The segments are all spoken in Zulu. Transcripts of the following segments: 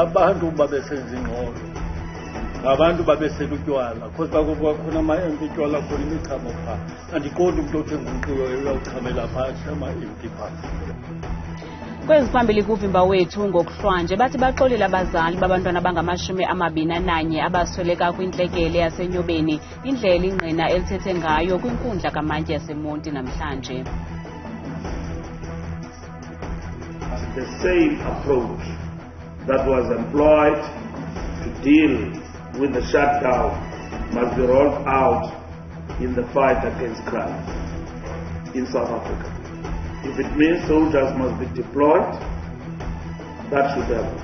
abantu babesenza ingxolo, abantu babesela utywala, because kwakhona ama-MP utywala khona imichamo phaa. Andiqondi umntu othenga umculo uyawuchamela phantsi ama-MP phaa. Kwezi phambili kuvimba wethu ngokuhlwanje bathi baxolile abazali babantwana abangama-21 abasweleka kwintlekele yasenyobeni indlela ingqina elithethe ngayo kwinkundla kamantyi yasemonti namhlanje. The same approach that was employed to deal with the shutdown must be rolled out in the fight against crime in South Africa. If it means soldiers must be deployed, that should happen.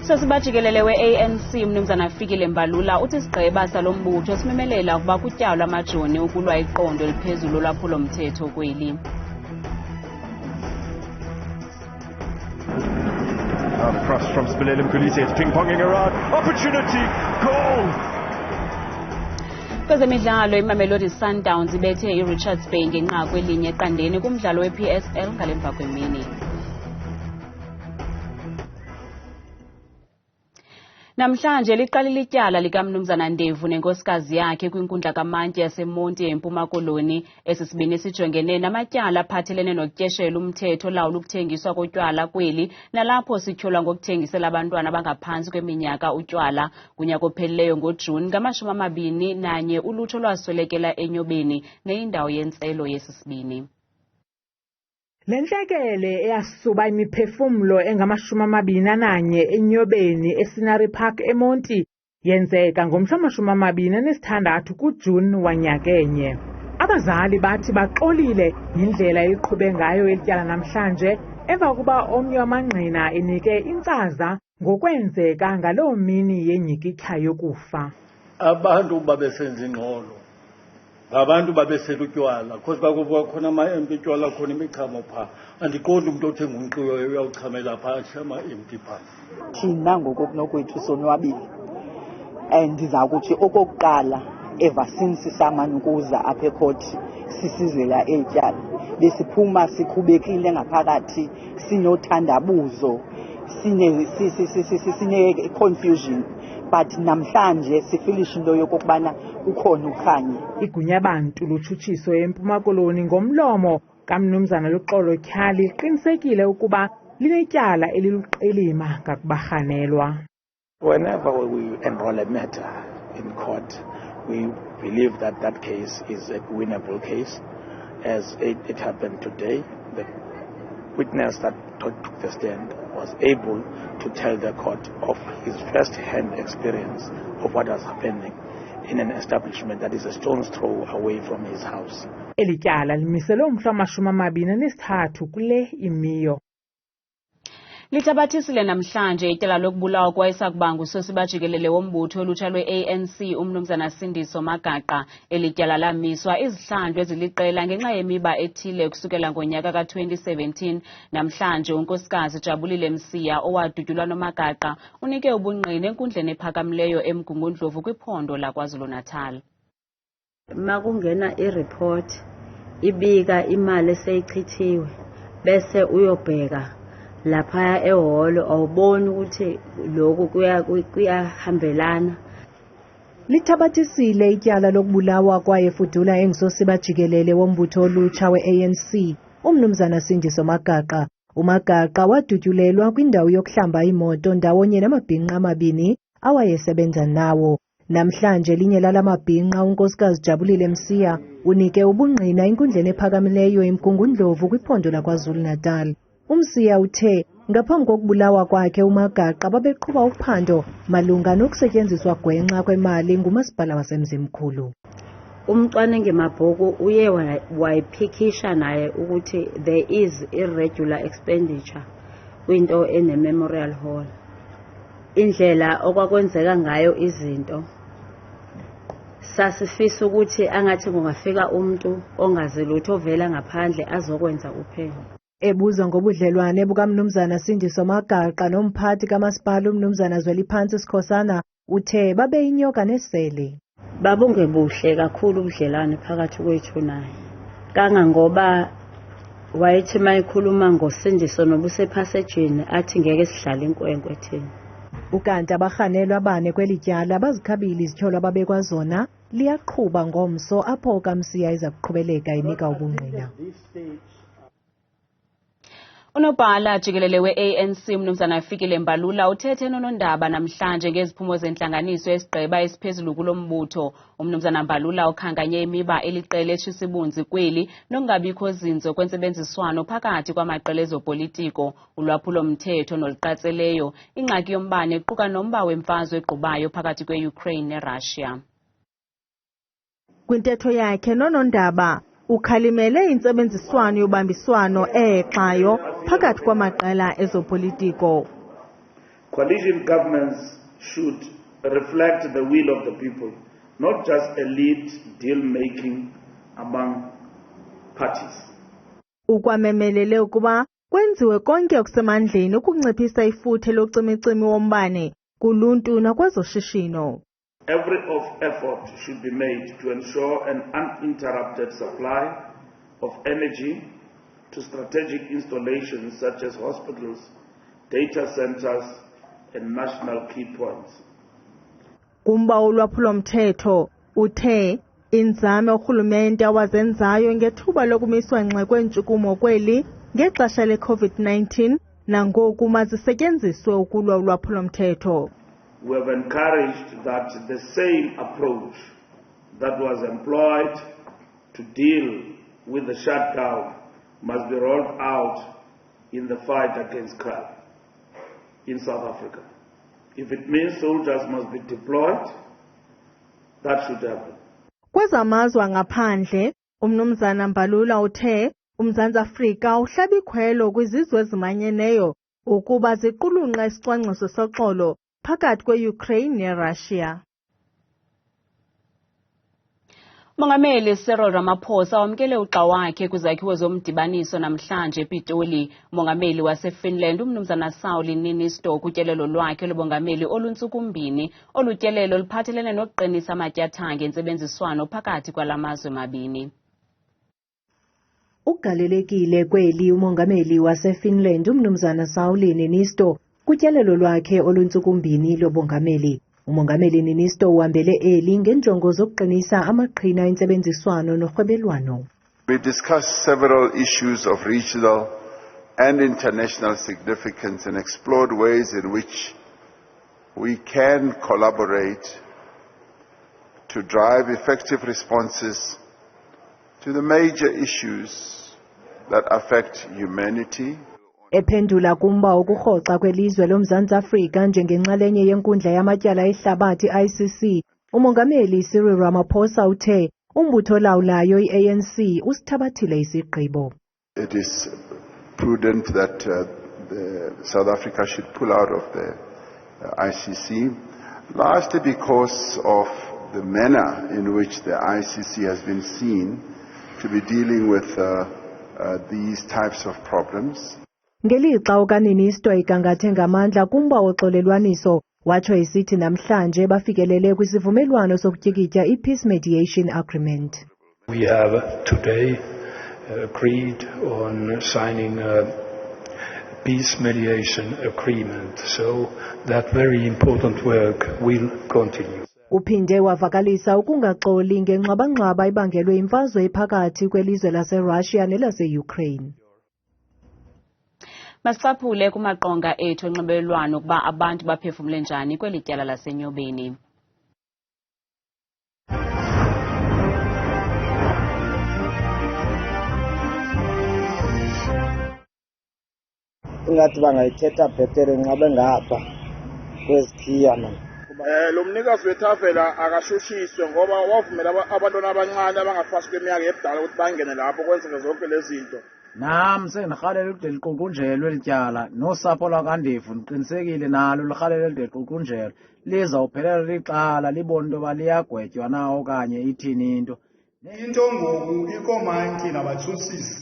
Usosiba jikelele we-ANC umnumzana Fikile Mbalula uthi isigqeba salombutho simemelela ukuba kutyalwa amajoni ukulwa iqondo eliphezulu lolwaphulo-mthetho kweli. Cross from Sivele, it's ping-ponging around. Opportunity, goal! Kwezemidlalo iMamelodi Sundowns ibethe iRichards Bay ngenqaku elinye eqandeni kumdlalo we-PSL ngalemva kwemini. Namhlanje liqalile ityala likamnumzana Ndevu nenkosikazi yakhe kwinkundla kamantyi yasemonti eMpuma Koloni. Esisibini sijongene namatyala aphathelene nokutyeshela umthetho olawula ukuthengiswa kotywala kweli nalapho sityholwa ngokuthengisela abantwana abangaphantsi kweminyaka utywala. Kunyaka ophelileyo ngoJuni ngama-21 ulutsha olwaswelekela enyobeni neyindawo yentselo yesisibini. Lentlekele eyasuba imiphefumlo engama-21 enyobeni eScenery Park eMonti yenzeka ngomhla wama-26 kuJuni wanyakenye. Abazali bathi baxolile yindlela eqhube ngayo elityala namhlanje emva kuba omnye wamangqina enike inkcaza ngokwenzeka ngaloo mini yenyikitha yokufa. Abantu babesenza ingxolo, abantu babesela utywala, because kwakhona ama-MP utywala khona imichamo phaa. Andiqondi umntu othenga umculo uyawuchamela phantsi ama-MP phaa. Thina ngokokunokwethu sonwabile. Ndiza kuthi okokuqala ever since samana ukuza apha ekhoti sisizela etyala besiphuma sikhubekile ngaphakathi sinothandabuzo sine confusion, but namhlanje sifilishe into yokubana ukhona ukhanye. Igunya abantu lutshutshiso eMpuma Koloni ngomlomo kamnumzana Luxolo Tyhali liqinisekile ukuba linetyala eliluqilima ngakubarhanelwa. Whenever we enroll a matter in court, we believe that that case is a winnable case. As it happened today, the witness that took the stand was able to tell the court of his first-hand experience of what was happening in an establishment that is a stone's throw away from his house. Elityala limiselwe umhla wama-23 kule imiyo. Lithabathisile namhlanje ityala lokubulawa kwayisakuba ngusosiba jikelele wombutho olutsha lwe-ANC umnumzana Sindiso Magaqa. Elityala lamiswa izihlandlo eziliqela ngenxa yemiba ethile kusukela ngonyaka ka-2017. Namhlanje Unkosikazi Jabulile Msiya owadutyulwa noMagaqa unike ubungqina enkundleni ephakamileyo eMgungundlovu kwiphondo laKwaZulu-Natal. Makungena ireport ibika imali eseyichithiwe bese uyobheka lapha eholo awuboni ukuthi lokho kuyahambelana. Lithabathisile ityala lokubulawa kwayefudula engusosiba jikelele wombutho olutsha we-ANC umnumzana Sindiso Magaqa. uMagaqa wadutyulelwa kwindawo yokuhlamba imoto ndawonye namabhinqa amabini awayesebenza nawo. Namhlanje linye lalamabhinqa Unkosikazi Jabulile Msiya unike ubungqina enkundleni ephakamileyo eMgungundlovu kwiphondo laKwaZulu-Natal. Umsiya uthe ngaphambi kokubulawa kwakhe uMagaqa babeqhuba uphando malunga nokusetyenziswa gwenxa kwemali ngumasipala wasemzimkhulu. Umcwaningi mabhuku uye wayiphikisha naye ukuthi there is irregular expenditure kwinto ene-memorial hall. Indlela okwakwenzeka ngayo izinto sasifisa ukuthi angathi kungafika umuntu ongazi lutho ovela ngaphandle azokwenza uphenyo. Ebuza ngobudlelwane bukamnumzana Sindiso Magaqa nomphathi kamasipala umnumzana Zweliphansi Sikhosana uthe babe inyoka nesele. Babungebuhle kakhulu ubudlelwane phakathi kwethu naye. Kangangoba wayethi mayikhuluma ngosindiso nobusephasejini athi ngeke sihlale inkwenkwe thina. Ukanti abarhanelwa abane kweli tyala bazikhabile izityholwa ababekwa zona liyaqhuba ngomso apho ukaMsiya iza kuqhubeleka inika ubungqina. Unobhala jikelele we-ANC Mnumzana Fikile Mbalula uthethe nonoondaba namhlanje ngeziphumo zentlanganiso esigqeba esiphezulu kulo mbutho. Umnumzana Mbalula ukhankanye imiba eliqela eshisibunzi kweli nokungabikho zinzo kwentsebenziswano phakathi kwamaqela ezopolitiko, ulwaphulo-mthetho noluqatseleyo, ingxaki yombane equka nomba wemfazwe egqubayo phakathi kwe-Ukraine ne-Russia. Kwintetho yakhe nonoondaba ukhalimele intsebenziswano yobambiswano exayo phakathi kwamaqela ezopolitiko. Coalition governments should reflect the will of the people, not just elite deal-making among parties. Ukwamemelele ukuba kwenziwe konke okusemandleni ukunciphisa ifuthe locimi-cimi wombane kuluntu nakwezoshishino. Every effort should be made to ensure an uninterrupted supply of energy to strategic installations such as hospitals, data centers, and national key points. Kumba ulwaphulo-mthetho uthe inzame urhulumente awazenzayo ngethuba lokumiswa ngxe kweentshukumo kweli ngexesha le-COVID-19 nangoku mazisetyenziswe ukulwa ulwaphulo-mthetho. We have encouraged that the same approach that was employed to deal with the shutdown must be rolled out in the fight against crime in South Africa. If it means soldiers must be deployed, that should happen. Kwezamazwe ngaphandle, umnumzana Mbalula uthe uMzantsi Afrika uhlaba ikhwelo kwizizwe ezimanyeneyo ukuba ziqulunqe isicwangciso soxolo phakathi kwe-Ukraine ne-Russia. Umongameli Cyril Ramaphosa wamkele uxa wakhe kwizakhiwo zomdibaniso namhlanje ePitoli. Umongameli wase-Finland umnumzana uSauli Niinisto ukutyelelo lwakhe lobongameli oluntsuku mbini, olutyelelo luphathelene nokuqinisa amatyathanga entsebenziswano phakathi kwalamazwe mabini. Ugalelekile kweli umongameli wase-Finland umnumzana uSauli Niinisto kutyelelo lwakhe oluntsuku mbini lobongameli. Umongameli Niinisto uhambele eli ngenjongo zokuqinisa amaqhina entsebenziswano norhwebelwano. We discussed several issues of regional and international significance and explored ways in which we can collaborate to drive effective responses to the major issues that affect humanity. Ephendula kumba ukurhoxa kwelizwe loMzantsi Afrika njengenxalenye yenkundla yamatyala ehlabathi ICC, umongameli Cyril Ramaphosa uthe umbutho olawulayo i-ANC usithabathile isigqibo. It is prudent that South Africa should pull out of the ICC, largely because of the manner in which the ICC has been seen to be dealing with these types of problems. Ngelixa ukaNiinisto igangathe ngamandla kumba woxolelwaniso, watsho isithi namhlanje bafikelele kwisivumelwano sokutyikitya i-Peace Mediation Agreement. We have today agreed on signing a Peace Mediation Agreement, so that very important work will continue. Uphinde wavakalisa ukungaxoli ngengxwabangxwaba ibangelwe imfazwe ephakathi kwelizwe laseRussia nelase-Ukraine. Masicaphule kumaqonga ethu onxibelelwano ukuba abantu baphefumle njani kweli tyala lasenyobeni. Ingathi bangayithetha bhetere nqabe ngapha kwezikhiya man. Lo mnikazi wethafela akashushiswe ngoba wavumela abantwana abancane abangaphasi kweminyaka ebudala ukuthi bangene lapho kwenzeke zonke lezi zinto. Nami sengihalela ukuthi liququnjelwe elityala nosapho lwakandevu niqinisekile nalo lihalela liququnjelwe lizawuphelela lixala libone into yoba liyagwetywa na okanye ithini into. Into ngoku ikomanki nabathusisi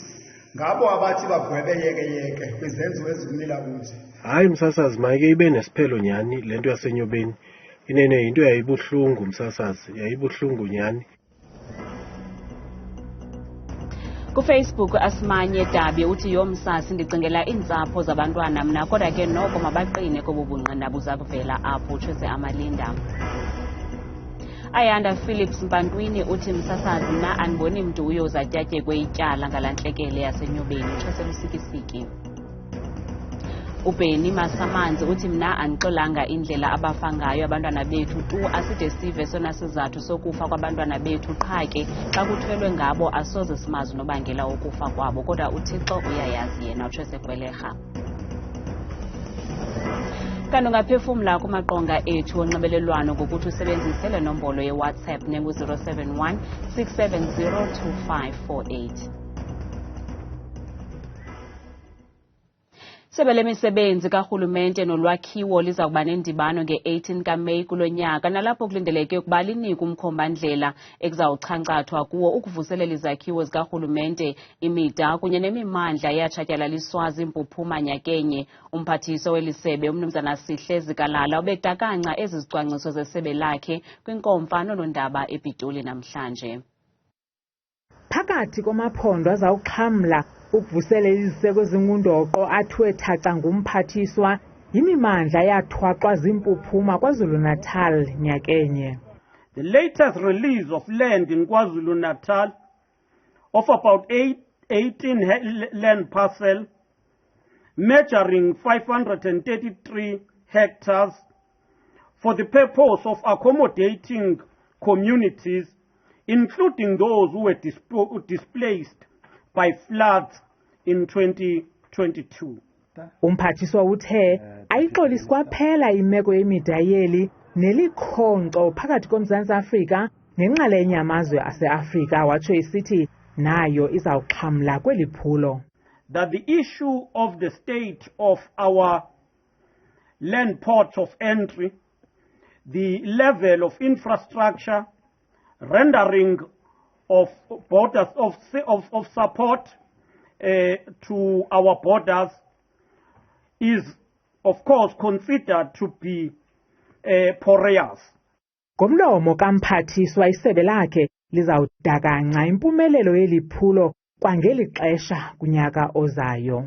ngabo abathi bagwebe yeke kwizenzo ezikumila kunje. Hayi msasazi mayike ibe nesiphelo nyani lento yasenyobeni. Inene into yayibuhlungu msasazi, yayibuhlungu nyani. KuFacebook Asimanye Dabi uthi yomsasi ndicingela iintsapho zabantwana mna kodwa ke noko mabaqine kobu bungqina buza kuvela apho utshese amalinda. Ayanda Phillips Mpantwini uthi msasazi mna andiboni mntu uyozatyatyekwe ityala ngalantlekele yasenyobeni utshese lusikisiki. Ubheni Masamanzi uthi mna andixolanga indlela abafa ngayo abantwana bethu tu aside sive sona sizathu sokufa kwabantwana bethu qha ke xa kuthwelwe ngabo asoze simazi unobangela wokufa kwabo kodwa uThixo uyayazi yena utshese kwelerha. Kanti ungaphefumla kumaqonga ethu onxibelelwano ngokuthi usebenzise le nombolo yeWhatsApp nengu-071 670 2548. Sivele imisebenzi karhulumente nolwakhiwo liza kuba nendibano nge-18 kaMeyi kulo nyaka nalapho kulindeleke ukuba linike umkhombandlela ekuzawuchankcathwa kuwo ukuvuselela izakhiwo zikarhulumente, imida kunye nemimandla eyatshatyalaliswa ziimpuphuma nyakenye. Umphathiso welisebe umnumzana Sihle Zikalala ubetakanca ezi zicwangciso zesebe lakhe kwinkomfa nonoondaba ePitoli namhlanje. Phakathi kwamaphondo azawuxhamla ukuvuselela iziseko ezingundoqo athiwe thaca ngumphathiswa yimimandla yathwaxwa ziimpuphuma KwaZulu-Natal nyakenye. The latest release of land in KwaZulu-Natal of about 18 land parcel measuring 533 hectares for the purpose of accommodating communities, including those who were displaced by floods in 2022. Umphathiswa uthe ayixolisi kwaphela imeko yemidayeli nelikhonkco phakathi koMzantsi Afrika nenxalenye yamazwe ase-Afrika watsho isithi nayo izawuxhamla kweli phulo. That the issue of the state of our land ports of entry, the level of infrastructure, rendering of borders of support to our borders is of course considered to be porous. Ngomlomo kamphathiswa isebe lakhe lizawudakanca impumelelo yeli phulo kwangeli xesha kunyaka ozayo.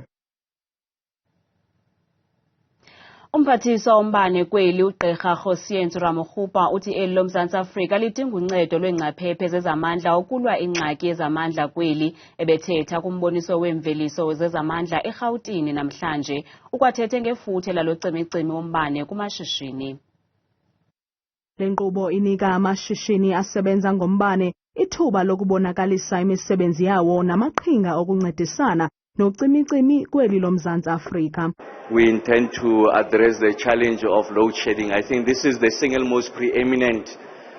Umphathiswa wombane kweli uGqirha Josiense Ramokgopa uthi eli loMzantsi Afrika lidinga uncedo lweengcaphephe zezamandla ukulwa ingxaki yezamandla kweli. Ebethetha kumboniso weemveliso zezamandla eRhawutini namhlanje ukwathethe ngefuthe lalo cimi-cimi wombane kumashishini. Le nkqubo inika amashishini asebenza ngombane ithuba lokubonakalisa imisebenzi yawo namaqhinga okuncedisana nocimi-cimi kweli loMzantsi Afrika. We intend to address the challenge of load shedding. I think this is the single most preeminent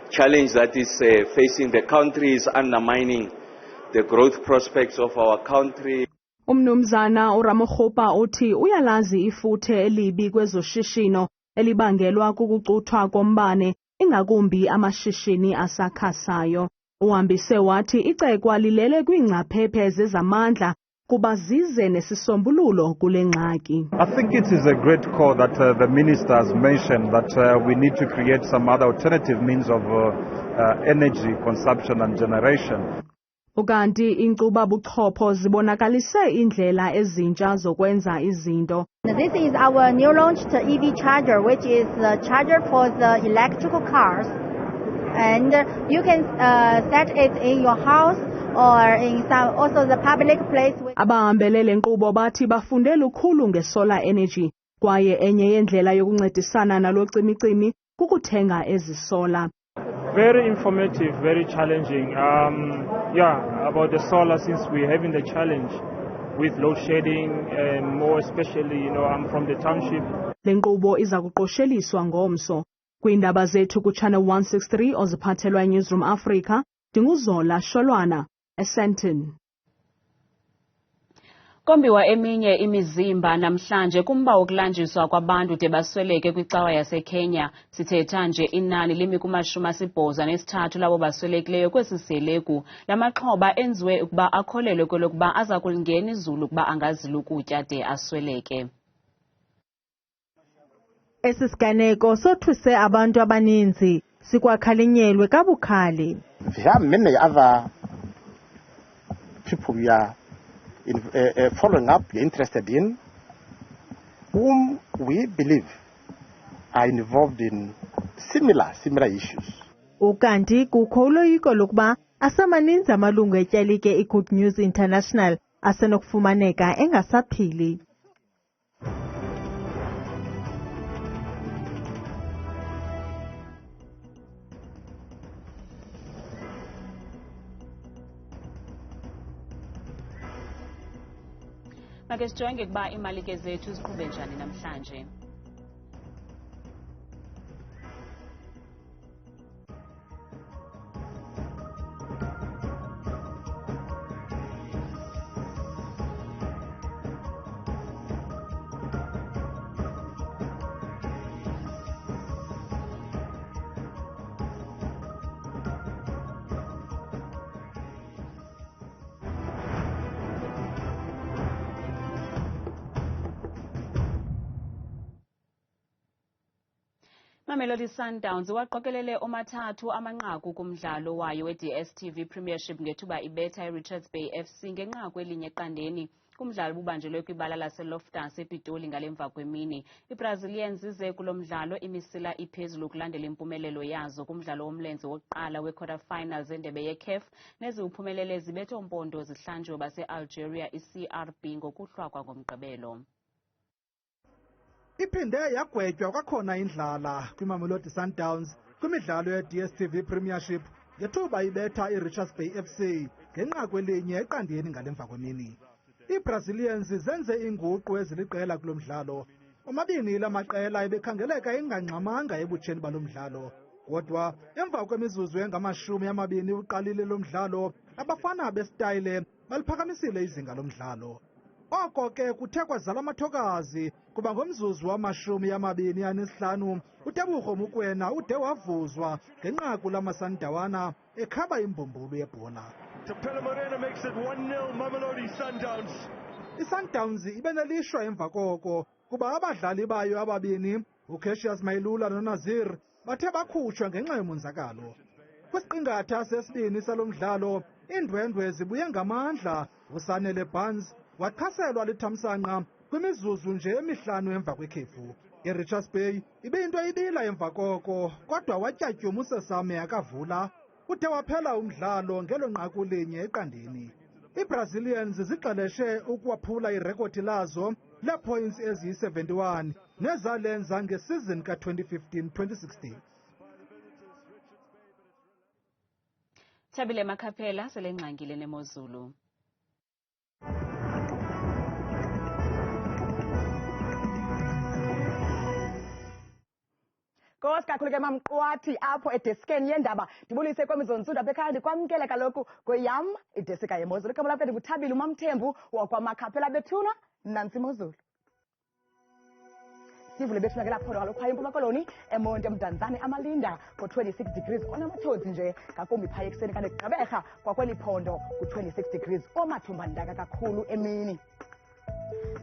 challenge that is facing the country, is undermining the growth prospects of our country. Umnumzana uRamokgopa uthi uyalazi ifuthe elibi kwezoshishino elibangelwa kukucuthwa kombane ingakumbi amashishini asakhasayo. Uhambise wathi icekwa lilele kwiingcaphephe zezamandla kuba zize nesisombululo kule ngxaki. I think it is a great call that the minister has mentioned that we need to create some other alternative means of energy consumption and generation. Ukanti inkqubo buchopho zibonakalise indlela ezintsha zokwenza izinto. This is our new launched EV charger, which is the charger for the electrical cars, and you can set it in your house or in some also the public place. Abahambele le nkqubo bathi bafunde lukhulu ngesolar energy kwaye enye yendlela yokuncedisana nalo cimi-cimi kukuthenga ezi solar. Very informative, very challenging. About the solar, since we're having the challenge with load shedding, and more especially, I'm from the township. Le nkqubo iza kuqosheliswa ngomso. Kwiindaba zethu kuChannel 163 oziphathelwa Newsroom Africa, Dinguzola Sholwana, eSandton. Kombiwa eminye imizimba namhlanje kumba wokulanjiswa kwabantu de basweleke kwicawa yaseKenya. Sithetha nje inani limi kuma-83 labo baswelekileyo kwesi siseleku. La maxhoba enziwe ukuba akholelwe kwelokuba aza kulingena izulu ukuba angazila ukutya de asweleke. Esi siganeko sothuse abantu abaninzi sikwakhalinyelwe kabukhali. We have many other people we are following up, we are interested in, whom we believe are involved in similar issues. Ukanti kukho uloyiko lokuba asamaninzi amalungu etyalike iGood News International asenokufumaneka engasaphili. Make sijonge kuba imalike zethu ziqhube njani namhlanje. Mamelodi Sundowns waqokelele omathathu amanqaku kumdlalo wayo we-DStv Premiership ngethuba ibetha iRichards Bay FC ngenqaku elinye eqandeni kumdlalo bubanjelwe kwibala laseLoftus ePitoli ngalemva kwemini. iBrazilians ize kulo mdlalo imisila iphezulu kulandela impumelelo yazo kumdlalo womlenze wokuqala we-quarterfinals endebe ye-CAF neziwuphumelele zibethe ompondo zihlanjwe base-Algeria iCRB ngokuhlwakwa ngomgqibelo. Iphinde yagwetywa kwakhona indlala kwiMamelodi Sundowns kwimidlalo ye-DStv Premiership ngethuba ibetha iRichards Bay FC ngenqaku elinye eqandeni ngalemva kwemini. iBrazilians zenze inguqu eziliqela kulo mdlalo. Omabini la maqela ebekhangeleka ingangxamanga ebutsheni balo mdlalo. Kodwa emva kwemizuzu engama-20 uqalile lo mdlalo, abafana besitayile baliphakamisile izinga lomdlalo. Oko ke kuthe kwazala amathokazi kuba ngomzuzu wama-25 uTebogo Mokoena ude wavuzwa ngenqaku lamasandawana ekhaba imbumbulu yebhola. iSundowns ibe nelishwa emva koko kuba abadlali bayo ababini uCassius Mayilula noNazir bathe bakhutshwa ngenxa yomonzakalo. Kwisiqingatha sesibini salo mdlalo iindwendwe zibuye ngamandla. uSanele Barnes wachaselwa lithamsanqa kwimizuzu nje emihlanu emva kwekhefu. iRichards Bay ibe into ibila emva koko kodwa watyatyuma uSesame akavula. Uthe waphela umdlalo ngelo nqaku linye eqandeni. iBrazilians zigxeleshe ukwaphula irekhodi lazo lepoints eziyi-71 nezalenza ngesizini ka-2015-2016. Thabile Makhaphela selengxangile nemozulu. Nkosi kakhulu ke mamqwathi apho edeskeni yendaba ndibulise kwemizonzundo apha ekhaya ndikwamkele kaloku kweyam idesika yemozulu. Igama lam ndinguthabile uMamthembu wakwaMakhaphela bethuna nantsi imozulu. Sivele bethuna ke lapho kaloku phaya eMpuma Koloni eMonti eMdantsane amalinda ngo-26 degrees onamathozi nje ngakumbi phaya ekuseni kanti Gqeberha kwakweli phondo ku-26 degrees omathumbandaka kakhulu emini.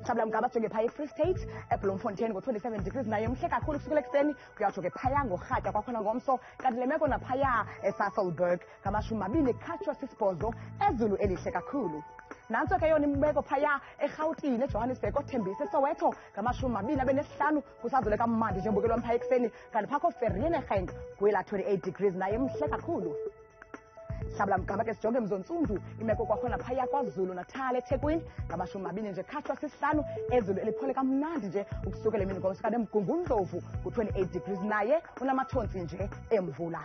Sabla mgaba jonge phaya eFree State eBloemfontein ngo-27 degrees naye mhle kakhulu kusukela ekuseni kuyatsho ke phaya ngorhatya kwakhona ngomso kanti le meko naphaya eSasolburg ngamashumi 28 ezulu elihle kakhulu. Nantso ke yona imbeko phaya eRhawutini eJohannesburg oThembisa eSoweto ngamashumi 25 kusazule kamandi nje mbukelwa phaya ekuseni kanti phakho Vereeniging kwela 28 degrees naye mhle kakhulu. Sabla mgaba ke sijonge emzontsundu imeko kwakhona phaya kwaZulu Natal eThekwini ngamashumi 25 ezulu eliphole kamnandi nje ukusukela emini ngomso kanti eMgungundlovu ku-28 degrees naye unamathonsi nje emvula.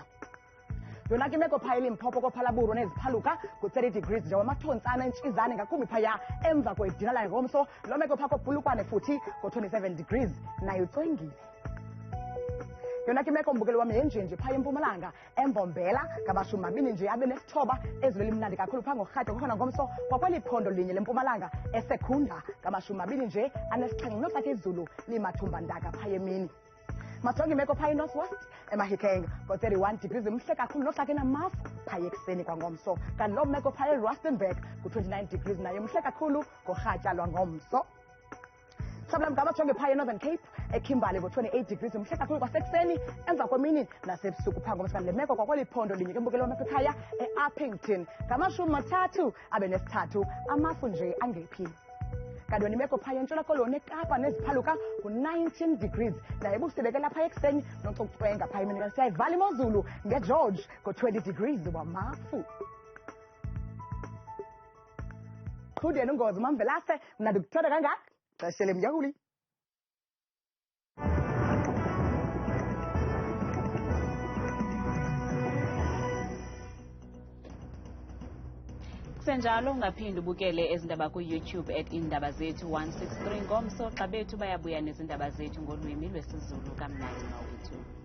Yona ke imeko phaya eLimpopo koPhalaburo neziphaluka ku-30 degrees nje wamathontsana entshizane ngakumbi phaya emva kwedina layo ngomso loo meko phakho Bulukwane futhi ku-27 degrees naye ucwengile. Yona ke imeko mbukeli wam yenjenje phaya eMpumalanga eMbombela ngamashumi 20 nje abe-9 ezulu elimnandi kakhulu phaa ngorhatya kwakhona ngomso kwakweli phondo linye leMpumalanga eSekhunda ngamashumi 20 nje anesixhenxe noxa ke izulu limathumbandaka phaya emini. Majonge imeko phaya eNorth West eMahikeng ngo-31 degrees mhle kakhulu noxa ke namafu phaya ekuseni kwangomso kanti loo meko phaya eRustenburg ku-29 degrees naye mhle kakhulu ngorhatya lwangomso. sablam ngaba jonge phaya eNorthern Cape eKimberley ngo-28 degrees umhle kakhulu kwasekuseni emva kwemini nasebusuku phaa ngomhlanje le meko kwakweli phondo linye ke mbukelo wamasekhaya eUppington ngamashumi 33 amafu nje angephi kanti wena imeko phaya entshona koloni eKapa neziphaluka ku-19 degrees naye busibekela phaya ekuseni nocucwenga phaya imini siyayivala imozulu ngeGeorge ngo-20 degrees wamafu qhudeni ungozi mamvelase mna ndikuthanda kangaka xeshele mdyahuli Kusenjalo ungaphinde ubukele ezindaba ku-YouTube @indaba zethu 163 ngomso xa bethu bayabuya nezindaba zethu ngolwimi lwesiZulu kamnandi mawethu.